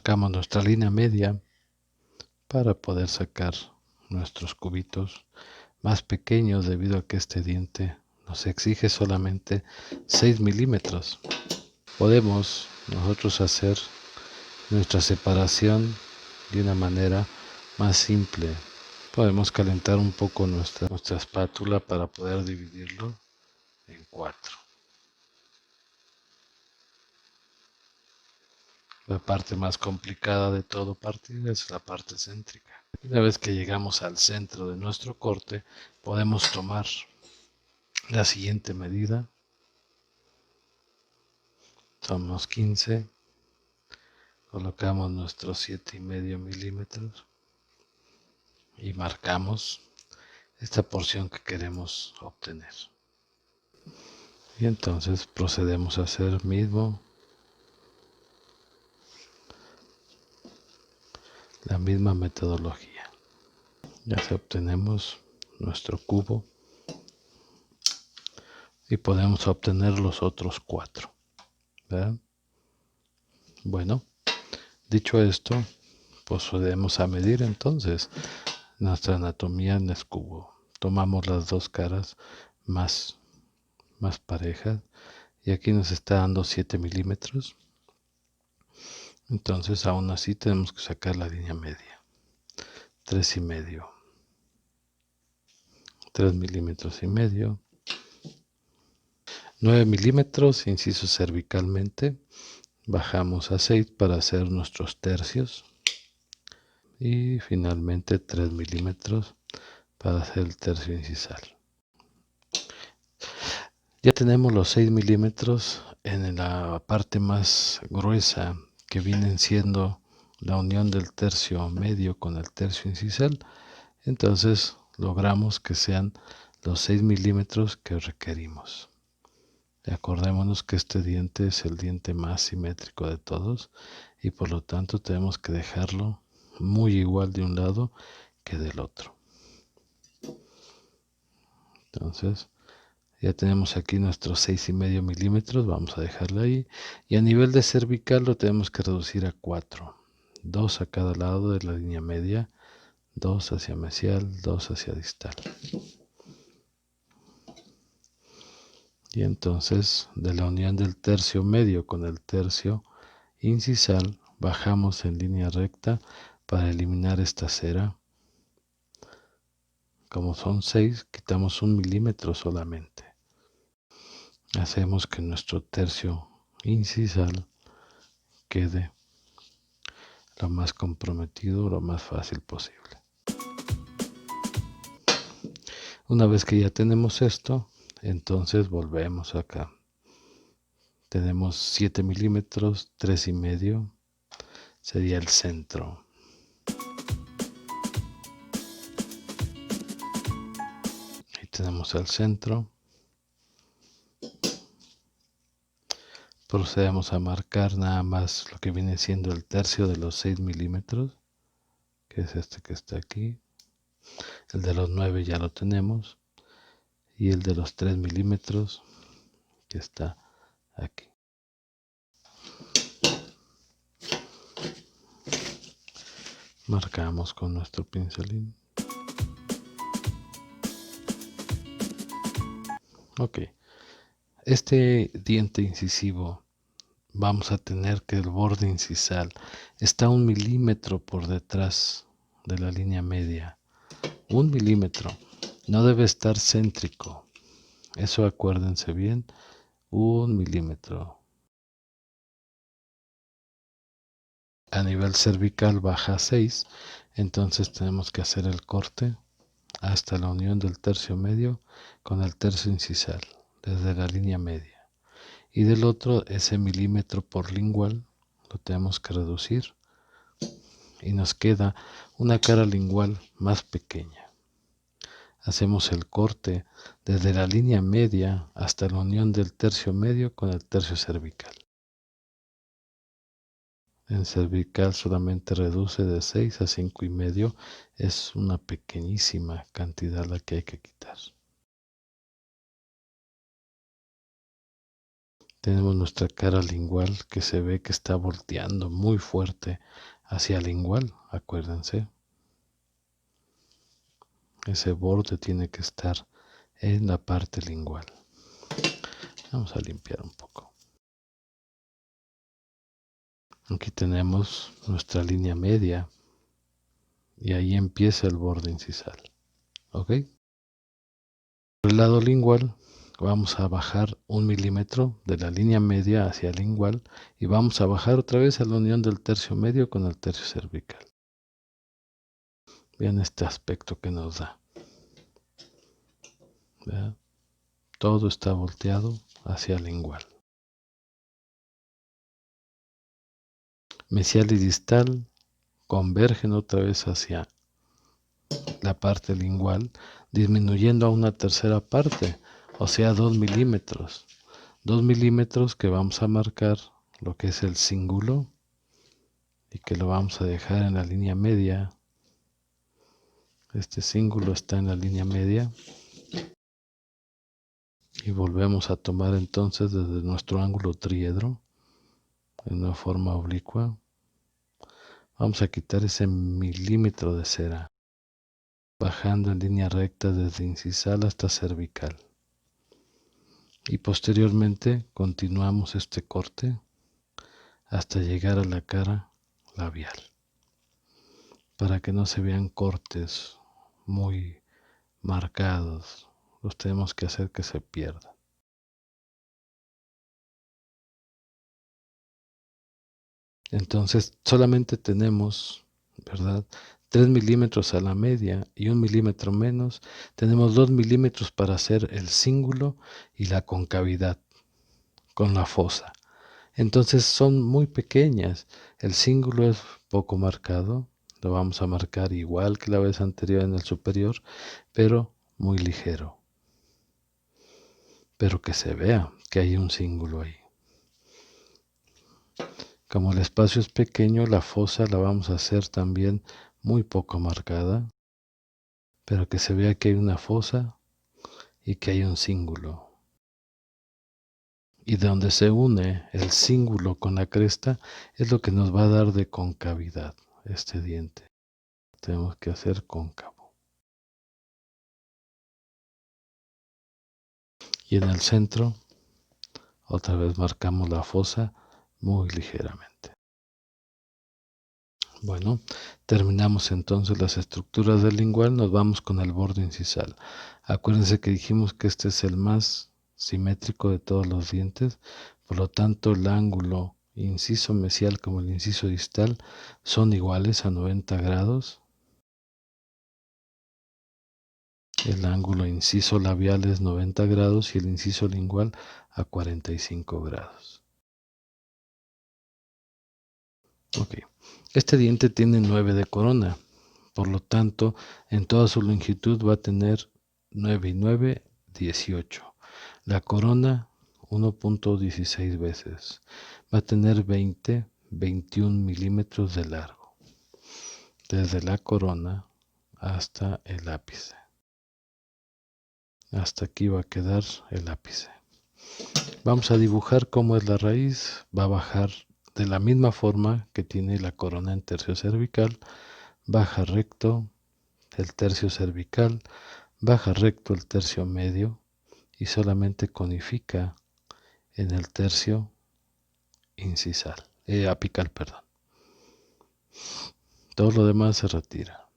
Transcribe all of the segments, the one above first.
marcamos nuestra línea media para poder sacar nuestros cubitos más pequeños, debido a que este diente nos exige solamente 6 milímetros. Podemos nosotros hacer nuestra separación de una manera más simple. Podemos calentar un poco nuestra espátula para poder dividirlo en 4. La parte más complicada de todo partir es la parte céntrica. Una vez que llegamos al centro de nuestro corte, podemos tomar la siguiente medida. Tomamos 15, colocamos nuestros 7,5 milímetros y marcamos esta porción que queremos obtener. Y entonces procedemos a hacer mismo la misma metodología. Ya se obtenemos nuestro cubo y podemos obtener los otros 4. ¿Verdad? Bueno, dicho esto, procedemos a medir entonces nuestra anatomía en el cubo. Tomamos las dos caras más parejas y aquí nos está dando 7 milímetros. Entonces aún así tenemos que sacar la línea media. 3,5. 3 milímetros y medio. 9 milímetros, inciso cervicalmente. Bajamos a 6 para hacer nuestros tercios. Y finalmente 3 milímetros para hacer el tercio incisal. Ya tenemos los 6 milímetros en la parte más gruesa, que vienen siendo la unión del tercio medio con el tercio incisal. Entonces logramos que sean los 6 milímetros que requerimos. Acordémonos que este diente es el diente más simétrico de todos y por lo tanto tenemos que dejarlo muy igual de un lado que del otro. Entonces ya tenemos aquí nuestros 6,5 milímetros, vamos a dejarlo ahí. Y a nivel de cervical lo tenemos que reducir a 4. 2 a cada lado de la línea media, 2 hacia mesial, 2 hacia distal. Y entonces de la unión del tercio medio con el tercio incisal bajamos en línea recta para eliminar esta cera. Como son 6, quitamos 1 milímetro solamente. Hacemos que nuestro tercio incisal quede lo más comprometido, lo más fácil posible. Una vez que ya tenemos esto, entonces volvemos acá. Tenemos 7 milímetros, 3,5 sería el centro. Ahí tenemos el centro. Procedemos a marcar nada más lo que viene siendo el tercio de los 6 milímetros, que es este que está aquí. El de los 9 ya lo tenemos. Y el de los 3 milímetros, que está aquí. Marcamos con nuestro pincelín. Ok. Este diente incisivo, vamos a tener que el borde incisal está 1 milímetro por detrás de la línea media. 1 milímetro. No debe estar céntrico. Eso acuérdense bien. 1 milímetro. A nivel cervical baja a 6. Entonces tenemos que hacer el corte hasta la unión del tercio medio con el tercio incisal, desde la línea media. Y del otro, ese milímetro por lingual lo tenemos que reducir y nos queda una cara lingual más pequeña. Hacemos el corte desde la línea media hasta la unión del tercio medio con el tercio cervical. En cervical solamente reduce de 6 a 5,5, es una pequeñísima cantidad la que hay que quitar. Tenemos nuestra cara lingual que se ve que está volteando muy fuerte hacia lingual, acuérdense. Ese borde tiene que estar en la parte lingual. Vamos a limpiar un poco. Aquí tenemos nuestra línea media y ahí empieza el borde incisal. ¿Ok? Por el lado lingual vamos a bajar 1 milímetro de la línea media hacia lingual y vamos a bajar otra vez a la unión del tercio medio con el tercio cervical. Vean este aspecto que nos da. ¿Vean? Todo está volteado hacia lingual. Mesial y distal convergen otra vez hacia la parte lingual, disminuyendo a una tercera parte, o sea 2 milímetros. 2 milímetros que vamos a marcar lo que es el cíngulo y que lo vamos a dejar en la línea media. Este cíngulo está en la línea media y volvemos a tomar entonces desde nuestro ángulo triedro en una forma oblicua. Vamos a quitar ese milímetro de cera, bajando en línea recta desde incisal hasta cervical. Y posteriormente continuamos este corte hasta llegar a la cara labial, para que no se vean cortes muy marcados. Los tenemos que hacer que se pierdan. Entonces solamente tenemos, ¿verdad? 3 milímetros a la media y 1 milímetro menos. Tenemos 2 milímetros para hacer el cíngulo y la concavidad con la fosa. Entonces son muy pequeñas. El cíngulo es poco marcado. Lo vamos a marcar igual que la vez anterior en el superior, pero muy ligero. Pero que se vea que hay un cíngulo ahí. Como el espacio es pequeño, la fosa la vamos a hacer también muy poco marcada, pero que se vea que hay una fosa y que hay un cíngulo. Y de donde se une el cíngulo con la cresta es lo que nos va a dar de concavidad este diente. Tenemos que hacer cóncavo. Y en el centro, otra vez marcamos la fosa muy ligeramente. Bueno, terminamos entonces las estructuras del lingual, nos vamos con el borde incisal. Acuérdense que dijimos que este es el más simétrico de todos los dientes, por lo tanto el ángulo inciso mesial como el inciso distal son iguales a 90 grados. El ángulo inciso labial es 90 grados y el inciso lingual a 45 grados. Ok, este diente tiene 9 de corona. Por lo tanto, en toda su longitud va a tener 9 y 9, 18. La corona 1.16 veces. Va a tener 20, 21 milímetros de largo. Desde la corona hasta el ápice. Hasta aquí va a quedar el ápice. Vamos a dibujar cómo es la raíz. Va a bajar de la misma forma que tiene la corona en tercio cervical. Baja recto el tercio cervical, baja recto el tercio medio y solamente conifica en el tercio incisal, apical, perdón. Todo lo demás se retira.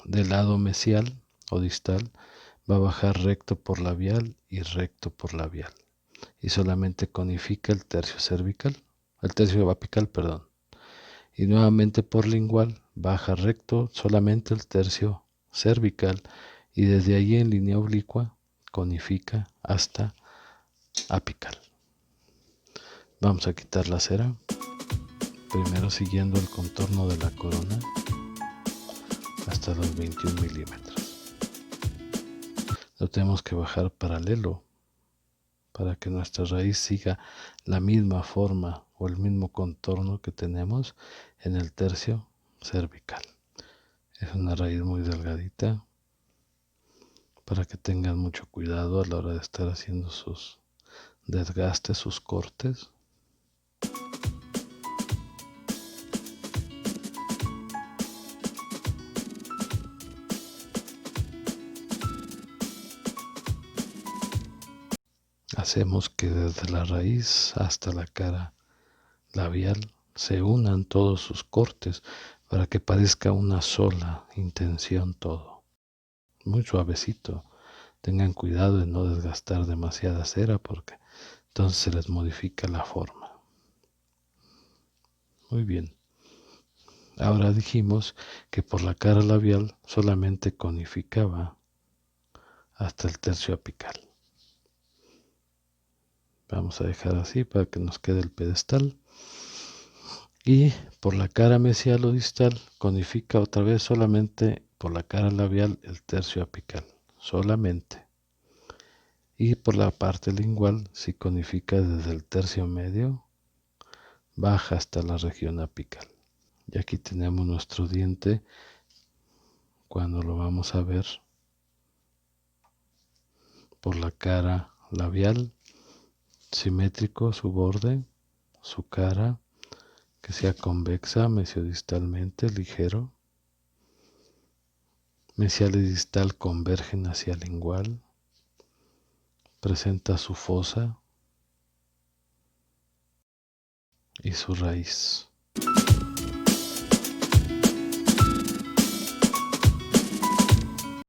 Del lado mesial o distal va a bajar recto por labial y recto por labial y solamente conifica el tercio cervical, el tercio apical, perdón. Y nuevamente por lingual baja recto solamente el tercio cervical y desde allí en línea oblicua conifica hasta apical. Vamos a quitar la cera, primero siguiendo el contorno de la corona hasta los 21 milímetros. Lo tenemos que bajar paralelo para que nuestra raíz siga la misma forma o el mismo contorno que tenemos en el tercio cervical. Es una raíz muy delgadita, para que tengan mucho cuidado a la hora de estar haciendo sus desgaste sus cortes. Hacemos que desde la raíz hasta la cara labial se unan todos sus cortes para que parezca una sola intención todo. Muy suavecito. Tengan cuidado de no desgastar demasiada cera porque entonces se les modifica la forma. Muy bien. Ahora dijimos que por la cara labial solamente conificaba hasta el tercio apical. Vamos a dejar así para que nos quede el pedestal. Y por la cara mesial o distal conifica otra vez solamente por la cara labial el tercio apical. Solamente. Y por la parte lingual sí conifica desde el tercio medio, baja hasta la región apical. Y aquí tenemos nuestro diente cuando lo vamos a ver por la cara labial, simétrico su borde, su cara, que sea convexa mesiodistalmente, ligero. Mesial y distal convergen hacia lingual, presenta su fosa y su raíz.